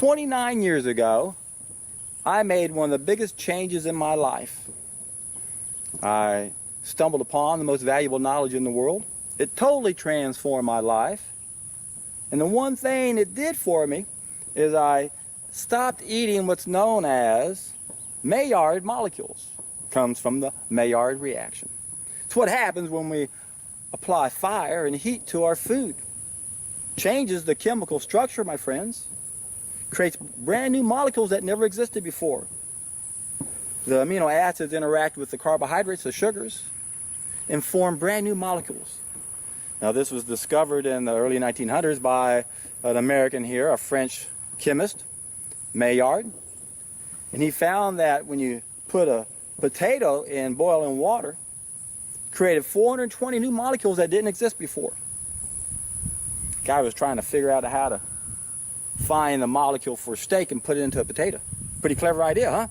29 years ago, I made one of the biggest changes in my life. I stumbled upon the most valuable knowledge in the world. It totally transformed my life. And the one thing it did for me is I stopped eating what's known as Maillard molecules. It comes from the Maillard reaction. It's what happens when we apply fire and heat to our food. Changes the chemical structure, my friends. Creates brand new molecules that never existed before. The amino acids interact with the carbohydrates, the sugars, and form brand new molecules. Now, this was discovered in the early 1900s by an American here, a French chemist, Maillard. And he found that when you put a potato in boiling water, it created 420 new molecules that didn't exist before. The guy was trying to figure out how to find the molecule for steak and put it into a potato. Pretty clever idea, huh?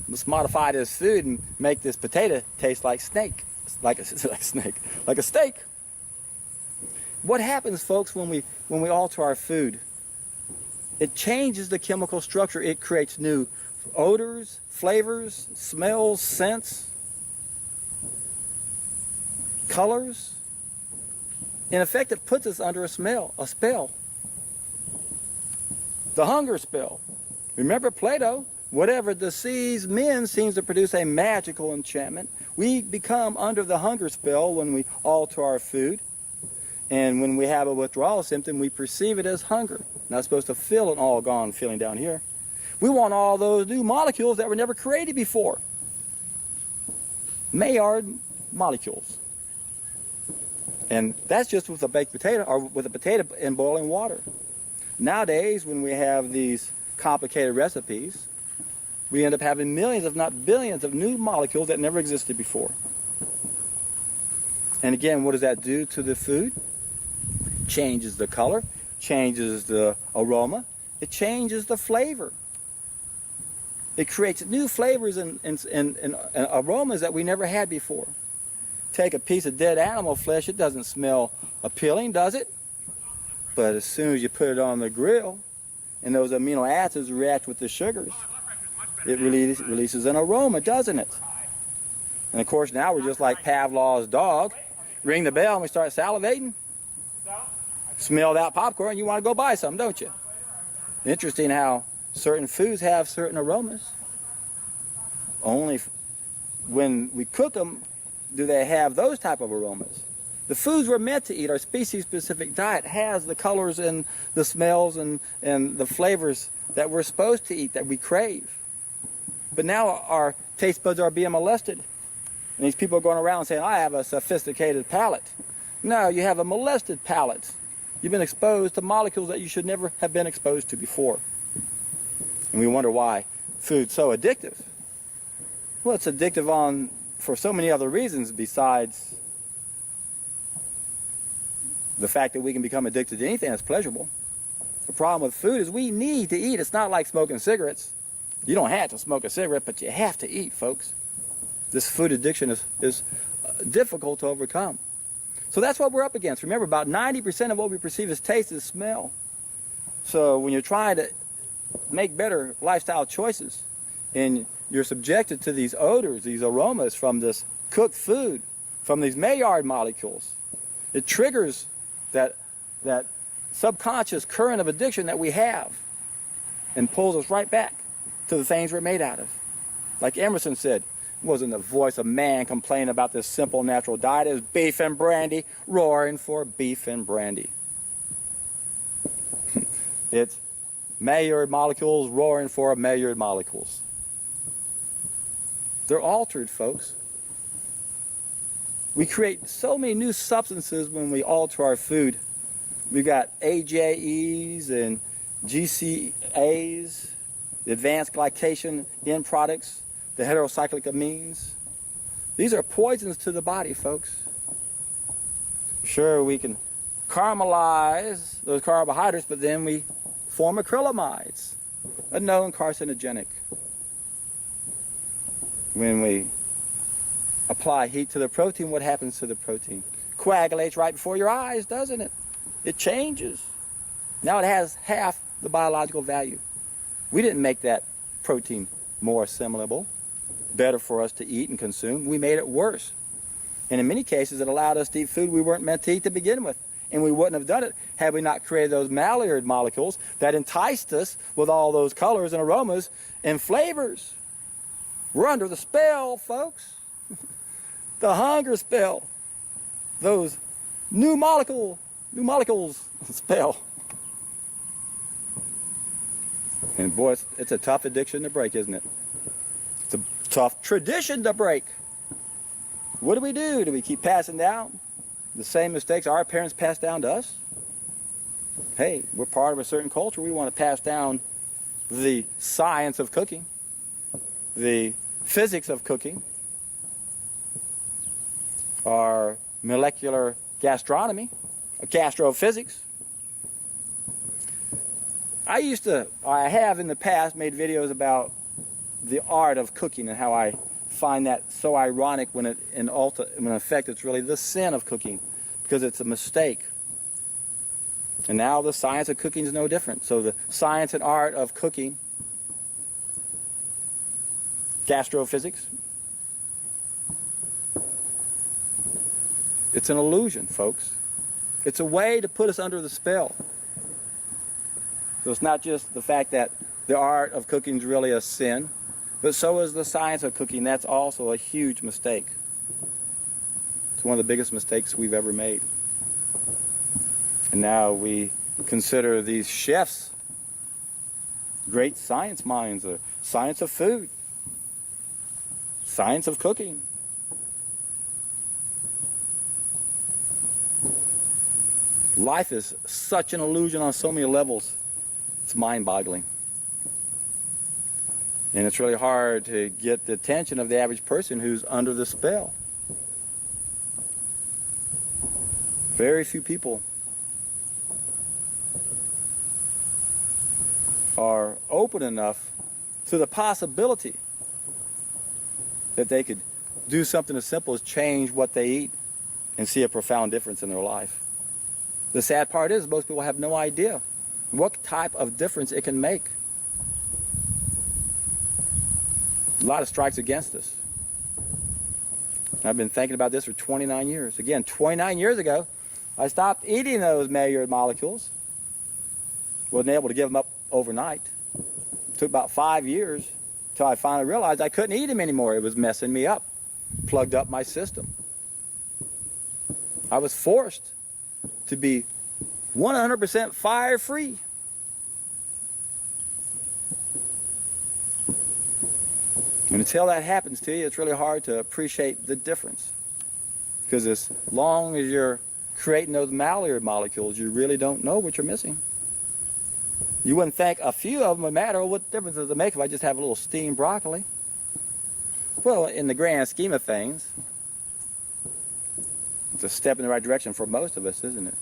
Let's modify this food and make this potato taste like snake, like a steak. What happens, folks, when we alter our food? It changes the chemical structure. It creates new odors, flavors, smells, scents, colors. In effect, it puts us under a spell. The hunger spell. Remember Plato? Whatever deceives men seems to produce a magical enchantment. We become under the hunger spell when we alter our food. And when we have a withdrawal symptom, we perceive it as hunger. Not supposed to feel an all gone feeling down here. We want all those new molecules that were never created before. Maillard molecules. And that's just with a baked potato or with a potato in boiling water. Nowadays, when we have these complicated recipes, we end up having millions, if not billions, of new molecules that never existed before. And again, what does that do to the food? Changes the color, changes the aroma, it changes the flavor. It creates new flavors and aromas that we never had before. Take a piece of dead animal flesh, it doesn't smell appealing, does it? But as soon as you put it on the grill and those amino acids react with the sugars, it releases an aroma, doesn't it? And of course now we're just like Pavlov's dog. Ring the bell and we start salivating. Smell that popcorn, you want to go buy some, don't you? Interesting how certain foods have certain aromas. Only when we cook them do they have those type of aromas. The foods we're meant to eat, our species-specific diet, has the colors and the smells and the flavors that we're supposed to eat, that we crave. But now our taste buds are being molested. And these people are going around saying, I have a sophisticated palate. No, you have a molested palate. You've been exposed to molecules that you should never have been exposed to before. And we wonder why food's so addictive. Well, it's addictive for so many other reasons besides the fact that we can become addicted to anything that's pleasurable. The problem with food is we need to eat. It's not like smoking cigarettes. You don't have to smoke a cigarette, but you have to eat, folks. This food addiction is difficult to overcome. So that's what we're up against. Remember, about 90% of what we perceive as taste is smell. So when you're trying to make better lifestyle choices and you're subjected to these odors, these aromas from this cooked food, from these Maillard molecules, it triggers that subconscious current of addiction that we have and pulls us right back to the things we're made out of. Like Emerson said, it wasn't the voice of man complaining about this simple natural diet. It was beef and brandy, roaring for beef and brandy. It's Maillard molecules roaring for Maillard molecules. They're altered, folks. We create so many new substances when we alter our food. We've got AJEs and GCAs, the advanced glycation end products, the heterocyclic amines. These are poisons to the body, folks. Sure, we can caramelize those carbohydrates, but then we form acrylamides, a known carcinogenic. When we apply heat to the protein, what happens to the protein? Coagulates right before your eyes, doesn't it? It changes. Now it has half the biological value. We didn't make that protein more assimilable, better for us to eat and consume. We made it worse. And in many cases, it allowed us to eat food we weren't meant to eat to begin with. And we wouldn't have done it had we not created those Maillard molecules that enticed us with all those colors and aromas and flavors. We're under the spell, folks. The hunger spell. Those new molecules spell. And boy, it's a tough addiction to break, isn't it? It's a tough tradition to break. What do? Do we keep passing down the same mistakes our parents passed down to us? Hey, we're part of a certain culture. We want to pass down the science of cooking, the physics of cooking, our molecular gastronomy, gastrophysics. I have in the past made videos about the art of cooking and how I find that so ironic when in effect it's really the sin of cooking because it's a mistake. And now the science of cooking is no different. So the science and art of cooking, gastrophysics, it's an illusion, folks. It's a way to put us under the spell. So it's not just the fact that the art of cooking is really a sin, but so is the science of cooking. That's also a huge mistake. It's one of the biggest mistakes we've ever made. And now we consider these chefs great science minds, the science of food, science of cooking. Life is such an illusion on so many levels. It's mind-boggling. And it's really hard to get the attention of the average person who's under the spell. Very few people are open enough to the possibility that they could do something as simple as change what they eat and see a profound difference in their life. The sad part is most people have no idea what type of difference it can make. A lot of strikes against us. I've been thinking about this for 29 years. Again, 29 years ago, I stopped eating those Maillard molecules. Wasn't able to give them up overnight. It took about 5 years until I finally realized I couldn't eat them anymore. It was messing me up, plugged up my system. I was forced to be 100% fire-free. And until that happens to you, it's really hard to appreciate the difference. Because as long as you're creating those Maillard molecules, you really don't know what you're missing. You wouldn't think a few of them would matter. What difference does it make if I just have a little steamed broccoli? Well, in the grand scheme of things, it's a step in the right direction for most of us, isn't it?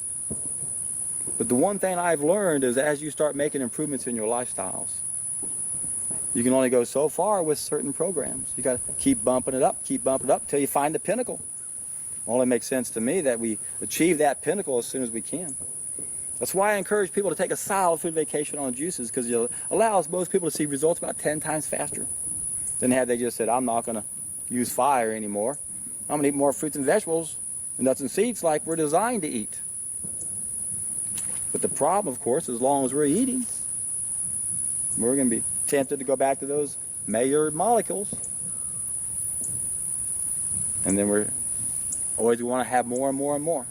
But the one thing I've learned is as you start making improvements in your lifestyles, you can only go so far with certain programs. You got to keep bumping it up until you find the pinnacle. It only makes sense to me that we achieve that pinnacle as soon as we can. That's why I encourage people to take a solid food vacation on juices, because it allows most people to see results about 10 times faster than had they just said, I'm not going to use fire anymore. I'm going to eat more fruits and vegetables and nuts and seeds like we're designed to eat. But the problem, of course, as long as we're eating, we're going to be tempted to go back to those Maillard molecules. And then we want to have more and more and more.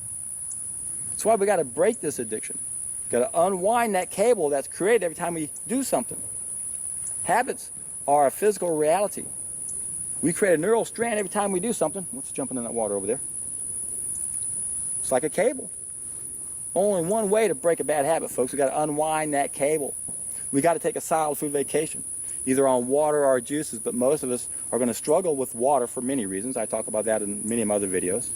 That's why we got to break this addiction. Got to unwind that cable that's created every time we do something. Habits are a physical reality. We create a neural strand every time we do something. What's jumping in that water over there? It's like a cable. Only one way to break a bad habit, folks. We got to unwind that cable. We got to take a solid food vacation, either on water or juices, but most of us are going to struggle with water for many reasons. I talk about that in many of my other videos.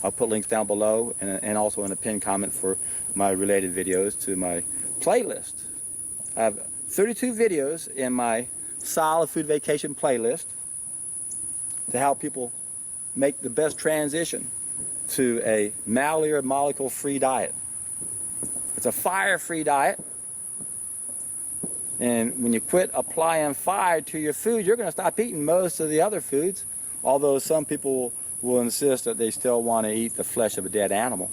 I'll put links down below and also in a pinned comment for my related videos to my playlist. I have 32 videos in my solid food vacation playlist to help people make the best transition to a Maillard molecule-free diet. It's a fire-free diet. And when you quit applying fire to your food, you're going to stop eating most of the other foods, although some people will insist that they still want to eat the flesh of a dead animal,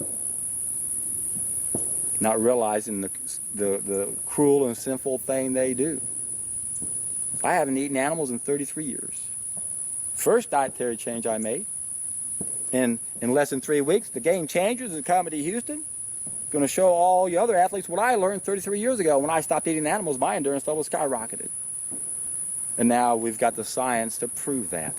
not realizing the cruel and sinful thing they do. I haven't eaten animals in 33 years. First dietary change I made. And in less than 3 weeks, the Game Changers in Comedy Houston going to show all you other athletes what I learned 33 years ago. When I stopped eating animals, my endurance level skyrocketed. And now we've got the science to prove that.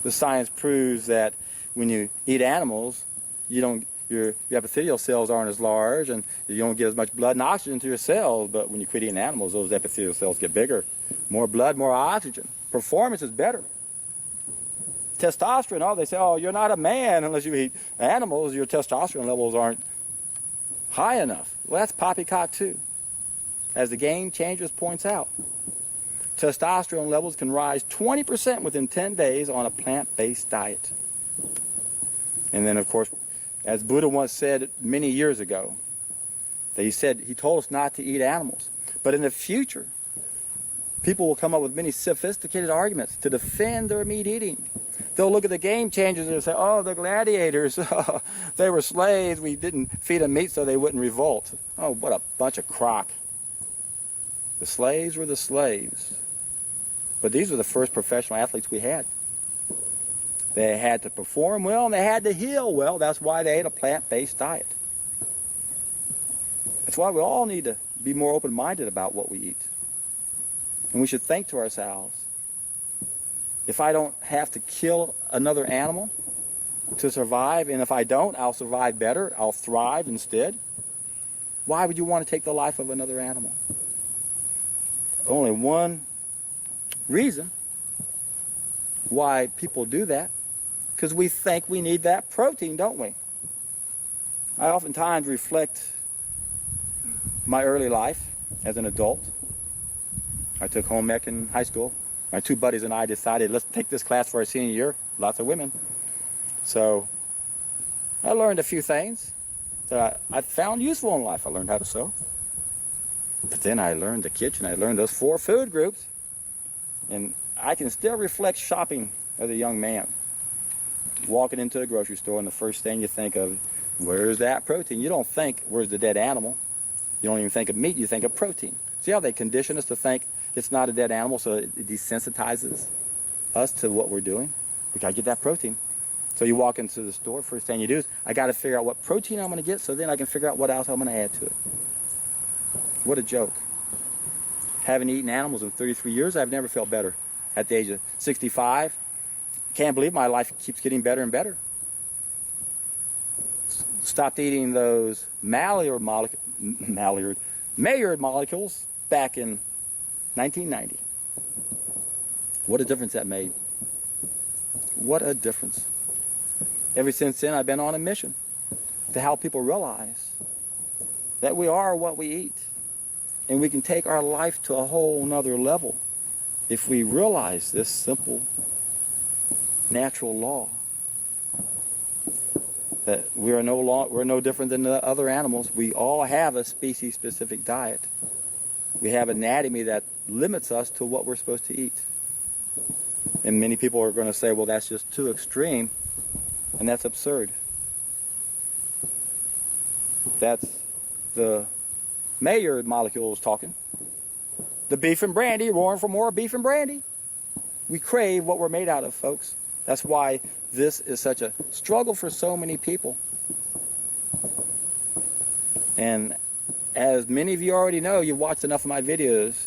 The science proves that when you eat animals, your epithelial cells aren't as large and you don't get as much blood and oxygen to your cells. But when you quit eating animals, those epithelial cells get bigger. More blood, more oxygen. Performance is better. Testosterone, they say, oh, you're not a man unless you eat animals. Your testosterone levels aren't high enough. Well, that's poppycock too. As the Game Changers points out, testosterone levels can rise 20% within 10 days on a plant-based diet. And then, of course, as Buddha once said many years ago, that he told us not to eat animals. But in the future, people will come up with many sophisticated arguments to defend their meat eating. They'll look at the Game Changers and say, oh, the gladiators, they were slaves. We didn't feed them meat so they wouldn't revolt. Oh, what a bunch of crock. The slaves were the slaves. But these were the first professional athletes we had. They had to perform well and they had to heal well. That's why they ate a plant-based diet. That's why we all need to be more open-minded about what we eat. And we should think to ourselves, if I don't have to kill another animal to survive, and if I don't, I'll survive better, I'll thrive instead, why would you want to take the life of another animal? Only one reason why people do that, because we think we need that protein, don't we? I oftentimes reflect my early life as an adult. I took home ec in high school. My two buddies and I decided, let's take this class for our senior year. Lots of women. So I learned a few things that I found useful in life. I learned how to sew. But then I learned the kitchen. I learned those 4 food groups. And I can still reflect shopping as a young man. Walking into a grocery store and the first thing you think of, where's that protein? You don't think, where's the dead animal? You don't even think of meat, you think of protein. See how they condition us to think it's not a dead animal, so it desensitizes us to what we're doing? We got to get that protein. So you walk into the store, first thing you do is, I got to figure out what protein I'm going to get so then I can figure out what else I'm going to add to it. What a joke. Haven't eaten animals in 33 years, I've never felt better. At the age of 65, can't believe my life keeps getting better and better. Stopped eating those Maillard molecules back in 1990. What a difference that made. What a difference. Ever since then, I've been on a mission to help people realize that we are what we eat. And we can take our life to a whole nother level if we realize this simple, natural law. That we're no different than the other animals. We all have a species-specific diet. We have anatomy that limits us to what we're supposed to eat. And many people are going to say, well, that's just too extreme, and that's absurd. That's the Maillard molecules talking. The beef and brandy, roaring for more beef and brandy. We crave what we're made out of, folks. That's why this is such a struggle for so many people. And as many of you already know, you've watched enough of my videos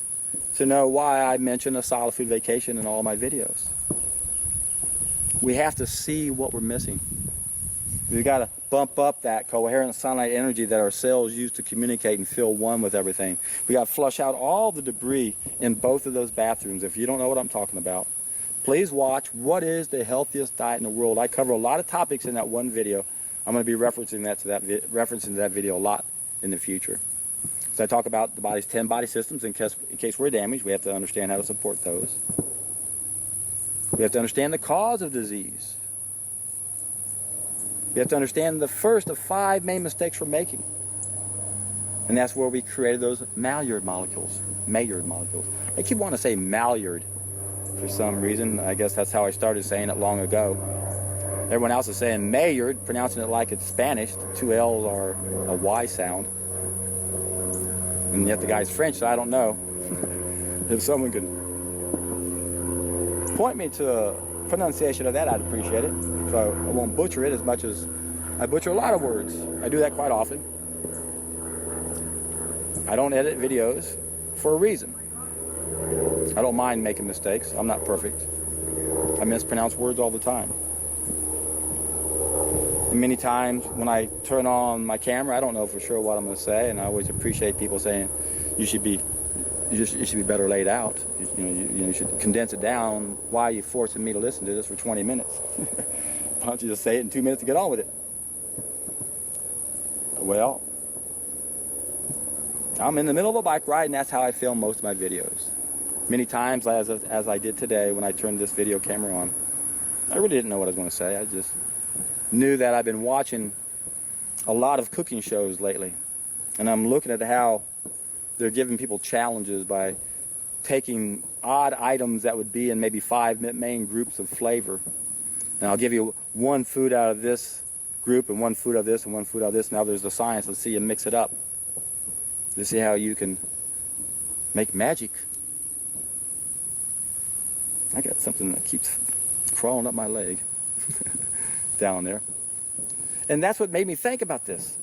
to know why I mention a solid food vacation in all my videos. We have to see what we're missing. We've got to bump up that coherent sunlight energy that our cells use to communicate and feel one with everything. We got to flush out all the debris in both of those bathrooms. If you don't know what I'm talking about, please watch What is the Healthiest Diet in the World. I cover a lot of topics in that one video. I'm going to be referencing that video a lot in the future. So I talk about the body's 10 body systems. In case we're damaged, we have to understand how to support those. We have to understand the cause of disease. We have to understand the first of 5 main mistakes we're making. And that's where we created those Maillard molecules. Maillard molecules. I keep wanting to say Maillard for some reason. I guess that's how I started saying it long ago. Everyone else is saying Maillard, pronouncing it like it's Spanish. The two L's are a Y sound. And yet the guy's French, so I don't know. If someone could point me to a pronunciation of that, I'd appreciate it. So I won't butcher it as much as I butcher a lot of words. I do that quite often. I don't edit videos for a reason. I don't mind making mistakes. I'm not perfect. I mispronounce words all the time. And many times when I turn on my camera, I don't know for sure what I'm going to say, and I always appreciate people saying you should be better laid out. You should condense it down. Why are you forcing me to listen to this for 20 minutes? Why don't you just say it in 2 minutes to get on with it? Well, I'm in the middle of a bike ride, and that's how I film most of my videos. Many times, as I did today when I turned this video camera on, I really didn't know what I was going to say. I just knew that I've been watching a lot of cooking shows lately, and I'm looking at how they're giving people challenges by taking odd items that would be in maybe 5 main groups of flavor, and I'll give you one food out of this group and one food of this and one food of this. Now there's the science. Let's see you mix it up to see how you can make magic. I got something that keeps crawling up my leg down there. And that's what made me think about this.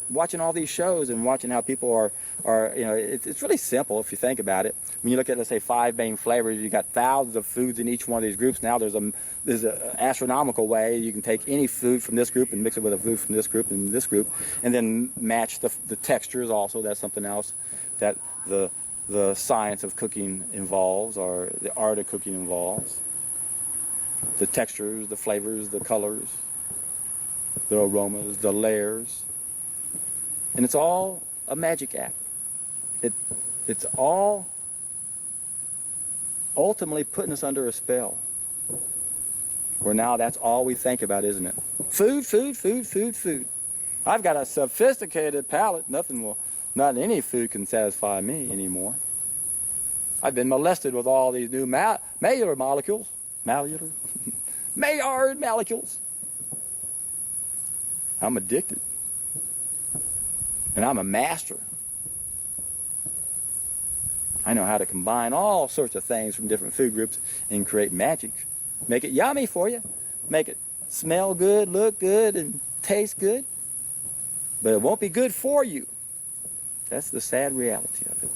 Watching all these shows and watching how people are it's really simple if you think about it. When you look at, let's say, 5 main flavors, you got thousands of foods in each one of these groups. Now there's an astronomical way you can take any food from this group and mix it with a food from this group and this group, and then match the textures also. That's something else that the science of cooking involves, or the art of cooking involves. The textures, the flavors, the colors, the aromas, the layers. And it's all a magic act. It's all ultimately putting us under a spell. Where now that's all we think about, isn't it? Food, food, food, food, food. I've got a sophisticated palate. Not any food can satisfy me anymore. I've been molested with all these new Maillard molecules. Maillard molecules. I'm addicted. And I'm a master. I know how to combine all sorts of things from different food groups and create magic. Make it yummy for you. Make it smell good, look good, and taste good. But it won't be good for you. That's the sad reality of it.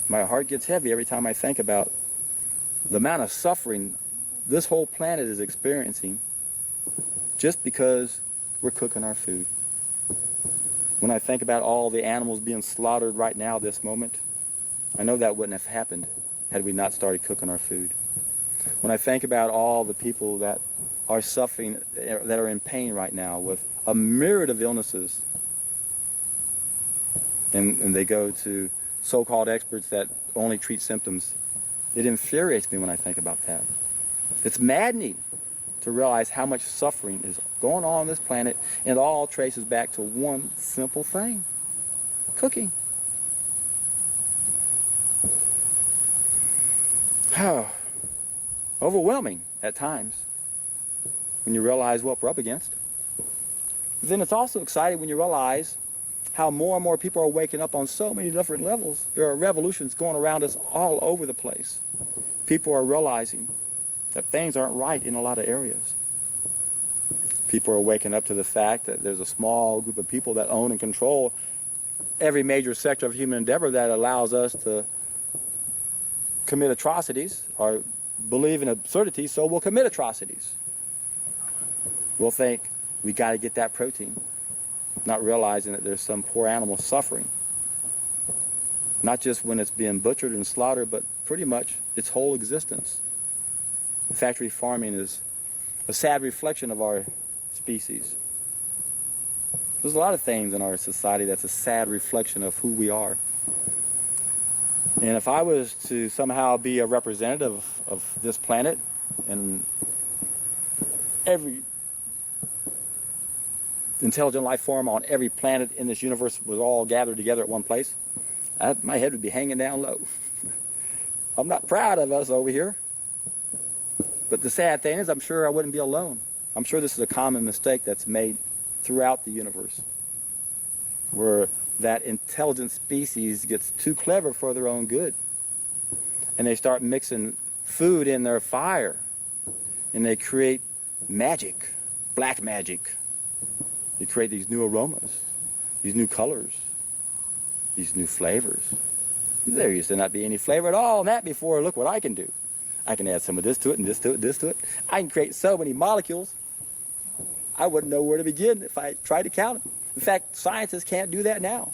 My heart gets heavy every time I think about the amount of suffering this whole planet is experiencing just because we're cooking our food. When I think about all the animals being slaughtered right now, this moment, I know that wouldn't have happened had we not started cooking our food. When I think about all the people that are suffering, that are in pain right now with a myriad of illnesses, and they go to so-called experts that only treat symptoms, it infuriates me when I think about that. It's maddening to realize how much suffering is going on this planet, and it all traces back to one simple thing: cooking. Overwhelming at times when you realize what we're up against. But then it's also exciting when you realize how more and more people are waking up on so many different levels. There are revolutions going around us all over the place. People are realizing that things aren't right in a lot of areas. People are waking up to the fact that there's a small group of people that own and control every major sector of human endeavor that allows us to commit atrocities or believe in absurdities, so we'll commit atrocities. We'll think we got to get that protein, not realizing that there's some poor animal suffering. Not just when it's being butchered and slaughtered, but pretty much its whole existence. Factory farming is a sad reflection of our species. There's a lot of things in our society that's a sad reflection of who we are. And if I was to somehow be a representative of this planet and every intelligent life form on every planet in this universe was all gathered together at one place, my head would be hanging down low. I'm not proud of us over here. But the sad thing is, I'm sure I wouldn't be alone. I'm sure this is a common mistake that's made throughout the universe, where that intelligent species gets too clever for their own good. And they start mixing food in their fire, and they create magic, black magic. They create these new aromas, these new colors, these new flavors. There used to not be any flavor at all in that before. Look what I can do. I can add some of this to it and this to it, this to it. I can create so many molecules, I wouldn't know where to begin if I tried to count them. In fact, scientists can't do that now.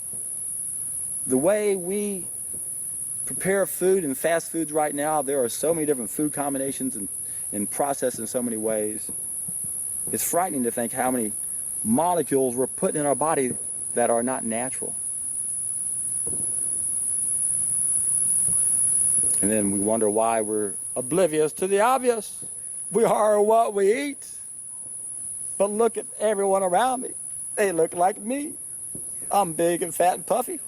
The way we prepare food and fast foods right now, there are so many different food combinations and processed in so many ways. It's frightening to think how many molecules we're putting in our body that are not natural. And then we wonder why we're oblivious to the obvious. We are what we eat. But look at everyone around me. They look like me. I'm big and fat and puffy.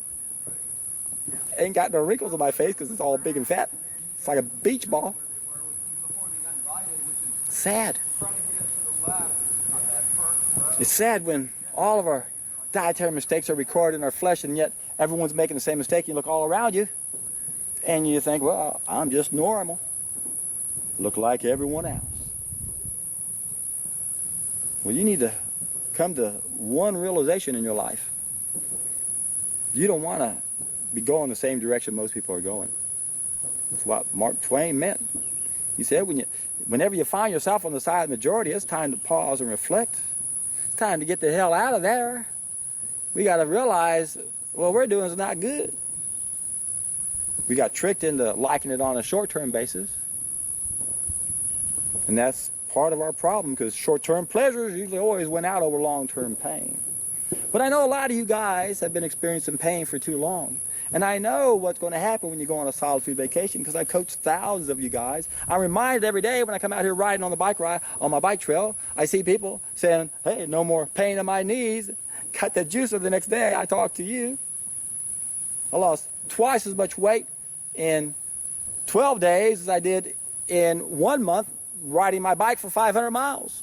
Ain't got no wrinkles on my face because it's all big and fat. It's like a beach ball. Sad. It's sad when all of our dietary mistakes are recorded in our flesh, and yet everyone's making the same mistake. You look all around you, and you think, well, I'm just normal. Look like everyone else. Well, you need to come to one realization in your life. You don't want to be going the same direction most people are going. That's what Mark Twain meant. He said, whenever you find yourself on the side of the majority, it's time to pause and reflect. It's time to get the hell out of there. We got to realize what we're doing is not good. We got tricked into liking it on a short-term basis. And that's part of our problem, because short-term pleasures usually always win out over long-term pain. But I know a lot of you guys have been experiencing pain for too long. And I know what's going to happen when you go on a solid food vacation, because I coach thousands of you guys. I'm reminded every day when I come out here riding on the bike ride, on my bike trail, I see people saying, hey, no more pain in my knees. Cut the juicer the next day. I talk to you. I lost twice as much weight in 12 days as I did in 1 month riding my bike for 500 miles.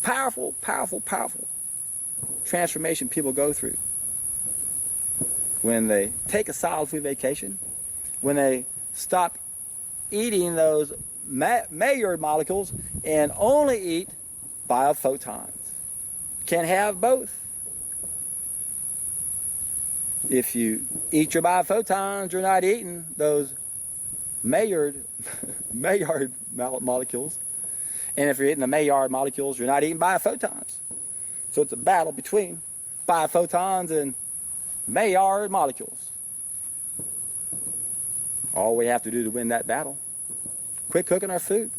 Powerful, powerful, powerful transformation people go through when they take a solid food vacation, when they stop eating those Maillard molecules and only eat biophotons. Can't have both. If you eat your biophotons, you're not eating those Maillard molecules. And if you're eating the Maillard molecules, you're not eating biophotons. So it's a battle between biophotons and Maillard molecules. All we have to do to win that battle, quit cooking our food.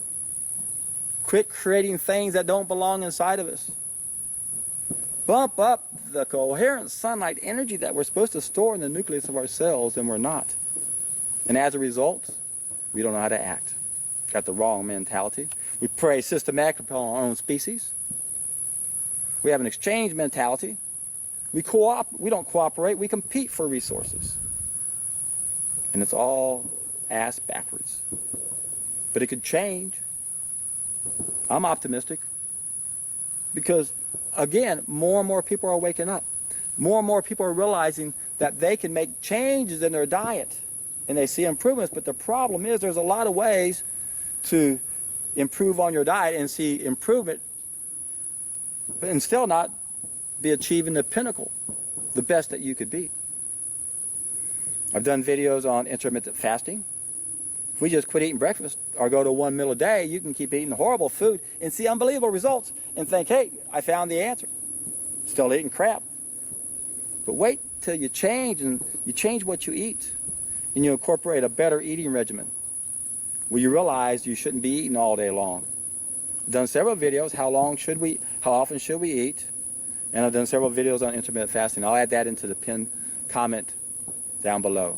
Quit creating things that don't belong inside of us. Bump up the coherent sunlight energy that we're supposed to store in the nucleus of our cells, and we're not. And as a result, we don't know how to act. Got the wrong mentality. We prey systematically upon our own species. We have an exchange mentality. We don't cooperate, we compete for resources. And it's all ass backwards. But it could change. I'm optimistic. Because, again, more and more people are waking up. More and more people are realizing that they can make changes in their diet. And they see improvements. But the problem is there's a lot of ways to improve on your diet and see improvement and still not be achieving the pinnacle, the best that you could be. I've done videos on intermittent fasting. If we just quit eating breakfast or go to 1 meal a day, you can keep eating horrible food and see unbelievable results and think, hey, I found the answer. Still eating crap. But wait till you change, and you change what you eat, and you incorporate a better eating regimen where you realize you shouldn't be eating all day long. I've done several videos, how often should we eat? And I've done several videos on intermittent fasting. I'll add that into the pinned comment down below.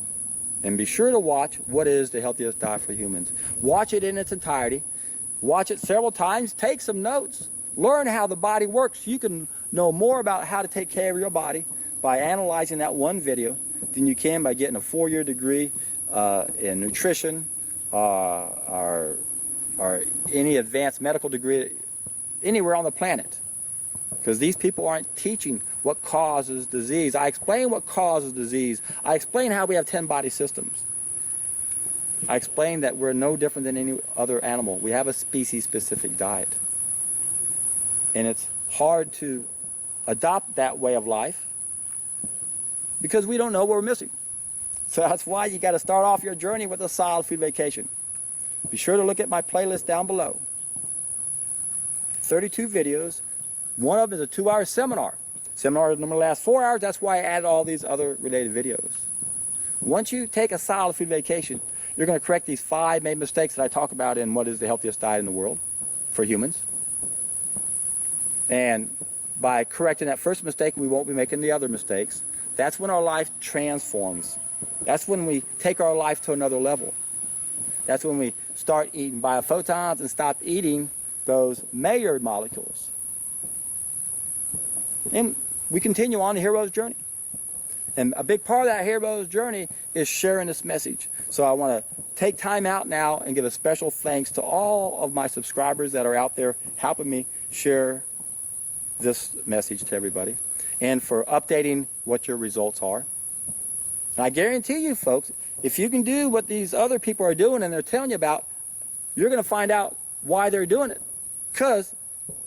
And be sure to watch What is the Healthiest Diet for Humans. Watch it in its entirety. Watch it several times. Take some notes. learn how the body works. You can know more about how to take care of your body by analyzing that one video than you can by getting a 4-year degree in nutrition or any advanced medical degree anywhere on the planet. Because these people aren't teaching what causes disease. I explain what causes disease. I explain how we have 10 body systems. I explain that we're no different than any other animal. We have a species-specific diet. And it's hard to adopt that way of life because we don't know what we're missing. So that's why you got to start off your journey with a solid food vacation. Be sure to look at my playlist down below. 32 videos. One of them is a 2-hour seminar. Seminar normally lasts 4 hours. That's why I added all these other related videos. Once you take a solid food vacation, you're going to correct these 5 main mistakes that I talk about in what is the healthiest diet in the world for humans. And by correcting that first mistake, we won't be making the other mistakes. That's when our life transforms. That's when we take our life to another level. That's when we start eating biophotons and stop eating those Maillard molecules. And we continue on the hero's journey. And a big part of that hero's journey is sharing this message. So I want to take time out now and give a special thanks to all of my subscribers that are out there helping me share this message to everybody and for updating what your results are. And I guarantee you folks, if you can do what these other people are doing and they're telling you about, you're going to find out why they're doing it. Because,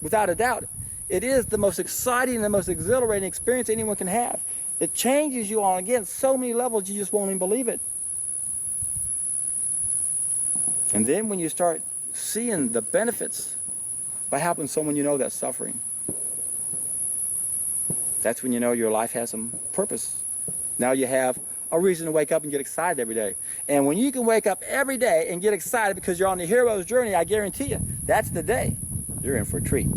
without a doubt, it is the most exciting and the most exhilarating experience anyone can have. It changes you on, again, so many levels you just won't even believe it. And then when you start seeing the benefits by helping someone you know that's suffering, that's when you know your life has some purpose. Now you have a reason to wake up and get excited every day. And when you can wake up every day and get excited because you're on the hero's journey, I guarantee you, that's the day you're in for a treat.